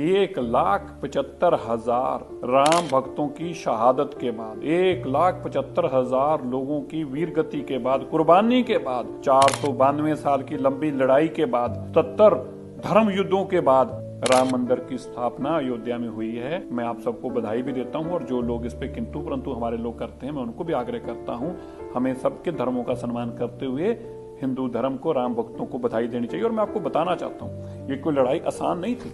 1,75,000 राम भक्तों की शहादत के बाद, 1,75,000 लोगों की वीर गति के बाद, कुर्बानी के बाद, 492 साल की लंबी लड़ाई के बाद, 70 धर्म युद्धों के बाद राम मंदिर की स्थापना अयोध्या में हुई है। मैं आप सबको बधाई भी देता हूं और जो लोग इस पे किंतु परंतु हमारे लोग करते हैं, मैं उनको भी आग्रह करता हूं, हमें सबके धर्मों का सम्मान करते हुए हिंदू धर्म को, राम भक्तों को बधाई देनी चाहिए। और मैं आपको बताना चाहता हूं, ये कोई लड़ाई आसान नहीं थी।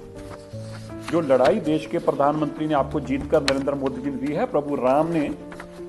जो लड़ाई देश के प्रधानमंत्री ने आपको जीतकर नरेंद्र मोदी जी ने दी है, प्रभु राम ने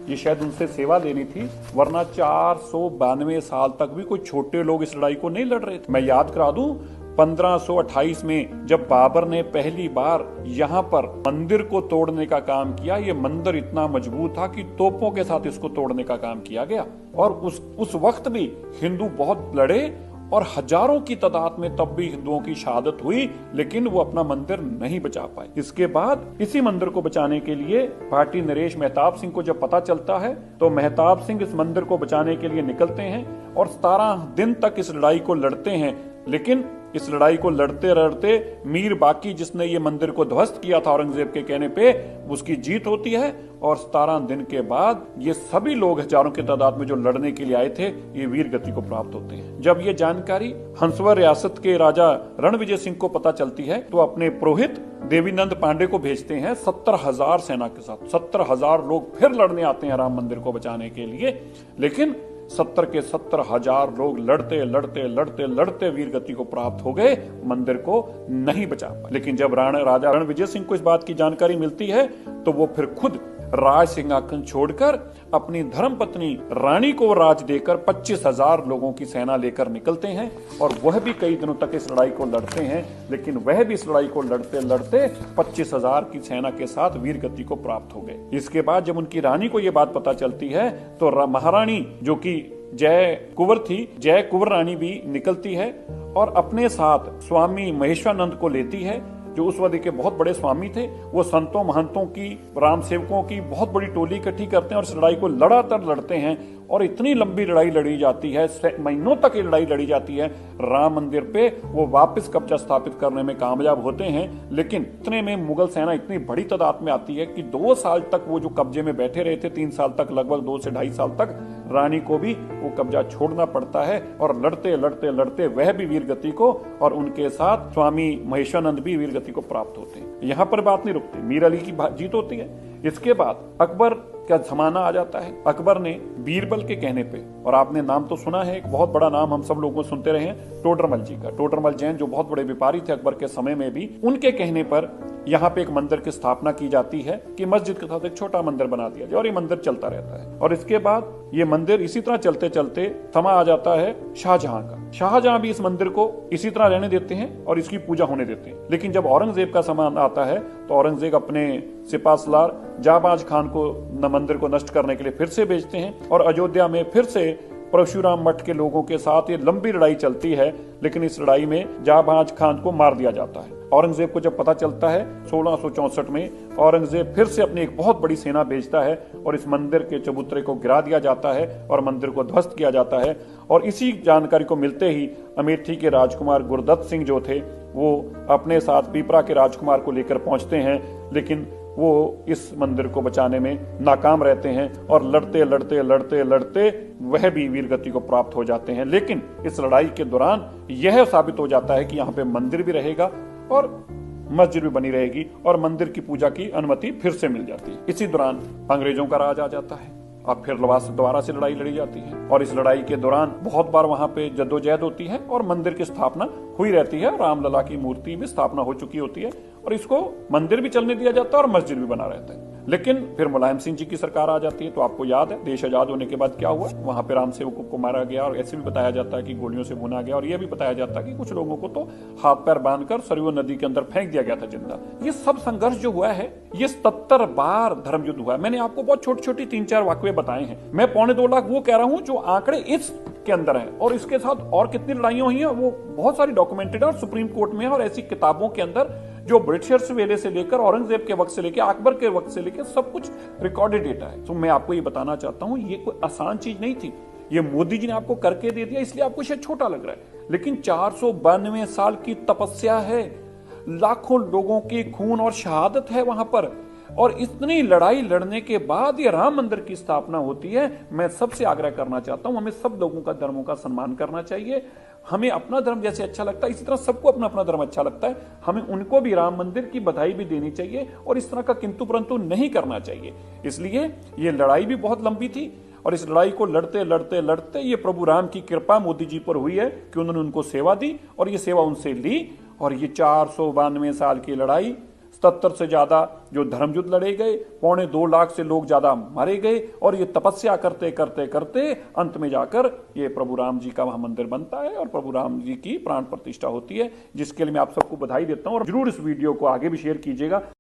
ये शायद उनसे सेवा लेनी थी, वरना 492 साल तक भी कोई छोटे लोग इस लड़ाई को नहीं लड़ रहे थे। मैं याद करा दूं, 1528 में जब बाबर ने पहली बार यहाँ पर मंदिर को तोड़ने का काम किया, ये मंदिर इतना मजबूत था कि तोपों के साथ इसको तोड़ने का काम किया गया। और उस वक्त भी हिंदू बहुत लड़े और हजारों की तादाद में तब भी हिंदुओं की शहादत हुई, लेकिन वो अपना मंदिर नहीं बचा पाए। इसके बाद इसी मंदिर को बचाने के लिए पार्टी नरेश मेहताब सिंह को जब पता चलता है, तो मेहताब सिंह इस मंदिर को बचाने के लिए निकलते हैं और 17 दिन तक इस लड़ाई को लड़ते हैं। लेकिन इस लड़ाई को लड़ते लड़ते मीर बाकी, जिसने ये मंदिर को ध्वस्त किया था औरंगजेब के कहने पे, उसकी जीत होती है और 17 दिन के बाद ये सभी लोग हजारों की तादाद में जो लड़ने के लिए आए थे, ये वीर गति को प्राप्त होते हैं। जब ये जानकारी हंसवर रियासत के राजा रणविजय सिंह को पता चलती है, तो अपने पुरोहित देवीनंद पांडे को भेजते हैं 70,000 सेना के साथ। 70,000 लोग फिर लड़ने आते हैं राम मंदिर को बचाने के लिए, लेकिन 70 के 70,000 लोग लड़ते लड़ते लड़ते लड़ते वीर गति को प्राप्त हो गए, मंदिर को नहीं बचा पाए। लेकिन जब राजा रणविजय सिंह को इस बात की जानकारी मिलती है, तो वो फिर खुद राज सिंहासन छोड़कर अपनी धर्मपत्नी रानी को राज देकर 25,000 लोगों की सेना लेकर निकलते हैं और वह भी कई दिनों तक इस लड़ाई को लड़ते हैं। लेकिन वह भी इस लड़ाई को लड़ते लड़ते 25,000 की सेना के साथ वीर गति को प्राप्त हो गए। इसके बाद जब उनकी रानी को यह बात पता चलती है, तो महारानी जो कि जय कुंवर थी, जय कुंवर रानी भी निकलती है और अपने साथ स्वामी महेश्वरानंद को लेती है, जो उस वक्त के बहुत बड़े स्वामी थे। वो संतों महंतों की, राम सेवकों की बहुत बड़ी टोली इकट्ठी करते हैं और इस लड़ाई को लगातार लड़ते हैं और इतनी लंबी लड़ाई लड़ी जाती है, महीनों तक ये लड़ाई लड़ी जाती है। राम मंदिर पे वो वापस कब्जा स्थापित करने में कामयाब होते हैं, लेकिन इतने में मुगल सेना इतनी बड़ी तादाद में आती है कि 2 साल तक वो जो कब्जे में बैठे रहे थे, 3 साल तक, लगभग 2 से 2.5 साल तक, रानी को भी वो कब्जा छोड़ना पड़ता है और लड़ते लड़ते लड़ते वह भी वीर गति को और उनके साथ स्वामी महेश्वरानंद भी वीर गति को प्राप्त होते हैं। यहाँ पर बात नहीं रुकती, मीर अली की जीत होती है। इसके बाद अकबर का जमाना आ जाता है। अकबर ने बीरबल के कहने पे, और आपने नाम तो सुना है, एक बहुत बड़ा नाम हम सब लोगों को सुनते रहे हैं, टोडरमल जी का। टोडरमल जैन जो बहुत बड़े व्यापारी थे अकबर के समय में भी, उनके कहने पर यहाँ पे एक मंदिर की स्थापना की जाती है कि मस्जिद के साथ एक छोटा मंदिर बना दिया जाए और ये मंदिर चलता रहता है। और इसके बाद ये मंदिर इसी तरह चलते चलते समा आ जाता है शाहजहां का। शाहजहां भी इस मंदिर को इसी तरह रहने देते हैं और इसकी पूजा होने देते हैं। लेकिन जब औरंगजेब का समय आता है, तो औरंगजेब अपने सिपाहसलार जाबाज खान को मंदिर को नष्ट करने के लिए फिर से भेजते हैं और अयोध्या में फिर से परशुराम मठ के लोगों के साथ ये लंबी लड़ाई चलती है। लेकिन इस लड़ाई में जाबाज खान को मार दिया जाता है। औरंगजेब को जब पता चलता है 1664 में, औरंगजेब फिर से अपनी एक बहुत बड़ी सेना भेजता है और इस मंदिर के चबूतरे को गिरा दिया जाता है और मंदिर को ध्वस्त किया जाता है। और इसी जानकारी को मिलते ही अमेठी के राजकुमार गुरदत्त सिंह जो थे, वो अपने साथ पीपरा के राजकुमार को लेकर पहुंचते हैं, लेकिन वो इस मंदिर को बचाने में नाकाम रहते हैं और लड़ते लड़ते लड़ते लड़ते वह भी वीर गति को प्राप्त हो जाते हैं। लेकिन इस लड़ाई के दौरान यह साबित हो जाता है कि यहाँ पे मंदिर भी रहेगा और मस्जिद भी बनी रहेगी और मंदिर की पूजा की अनुमति फिर से मिल जाती है। इसी दौरान अंग्रेजों का राज आ जाता है और फिर दोबारा से लड़ाई लड़ी जाती है और इस लड़ाई के दौरान बहुत बार वहां पे जद्दोजहद होती है और मंदिर की स्थापना हुई रहती है। रामलला की मूर्ति भी स्थापना हो चुकी होती है और इसको मंदिर भी चलने दिया जाता है और मस्जिद भी बना रहता है। लेकिन फिर मुलायम सिंह जी की सरकार आ जाती है। तो आपको याद है देश आजाद होने के बाद क्या हुआ, वहां पे राम सेवकों को मारा गया और ऐसे भी बताया जाता है कि गोलियों से भुना गया और यह भी बताया जाता है कि कुछ लोगों को तो हाथ पैर बांधकर सरयू नदी के अंदर फेंक दिया गया था जिंदा। ये सब संघर्ष जो हुआ है, ये 77 बार धर्म युद्ध हुआ है। मैंने आपको बहुत छोटी छोटी 3-4 वाकये बताए हैं। मैं 2.25 लाख वो कह रहा हूं जो आंकड़े इस के अंदर है और इसके साथ और कितनी लड़ाइयां हुई हैं वो बहुत सारी डॉक्यूमेंटेड है और सुप्रीम कोर्ट में है और ऐसी किताबों के अंदर जो ब्रिटिशर्स वेले से लेकर औरंगजेब के वक्त से लेकर अकबर के वक्त से लेकर सब कुछ रिकॉर्डेड डेटा है। तो मैं आपको ये बताना चाहता हूं, ये कोई आसान चीज नहीं थी। ये मोदी जी ने आपको करके दे दिया इसलिए आपको शायद छोटा लग रहा है, लेकिन 492 साल की तपस्या है। लाखों लोगों की खून और शहादत है वहां पर, और इतनी लड़ाई लड़ने के बाद ये राम मंदिर की स्थापना होती है। मैं सबसे आग्रह करना चाहता हूं, हमें सब लोगों का धर्मों का सम्मान करना चाहिए। हमें अपना धर्म जैसे अच्छा लगता है इसी तरह सबको अपना अपना धर्म अच्छा लगता है, हमें उनको भी राम मंदिर की बधाई भी देनी चाहिए और इस तरह का किंतु परंतु नहीं करना चाहिए। इसलिए ये लड़ाई भी बहुत लंबी थी और इस लड़ाई को लड़ते लड़ते लड़ते ये प्रभु राम की कृपा मोदी जी पर हुई है कि उन्होंने उनको सेवा दी और ये सेवा उनसे ली, और ये 492 साल की लड़ाई, 77 से ज्यादा जो धर्मयुद्ध लड़े गए, 2.25 लाख से लोग ज्यादा मारे गए, और ये तपस्या करते करते करते अंत में जाकर ये प्रभु राम जी का वहां मंदिर बनता है और प्रभु राम जी की प्राण प्रतिष्ठा होती है, जिसके लिए मैं आप सबको बधाई देता हूं। और जरूर इस वीडियो को आगे भी शेयर कीजिएगा।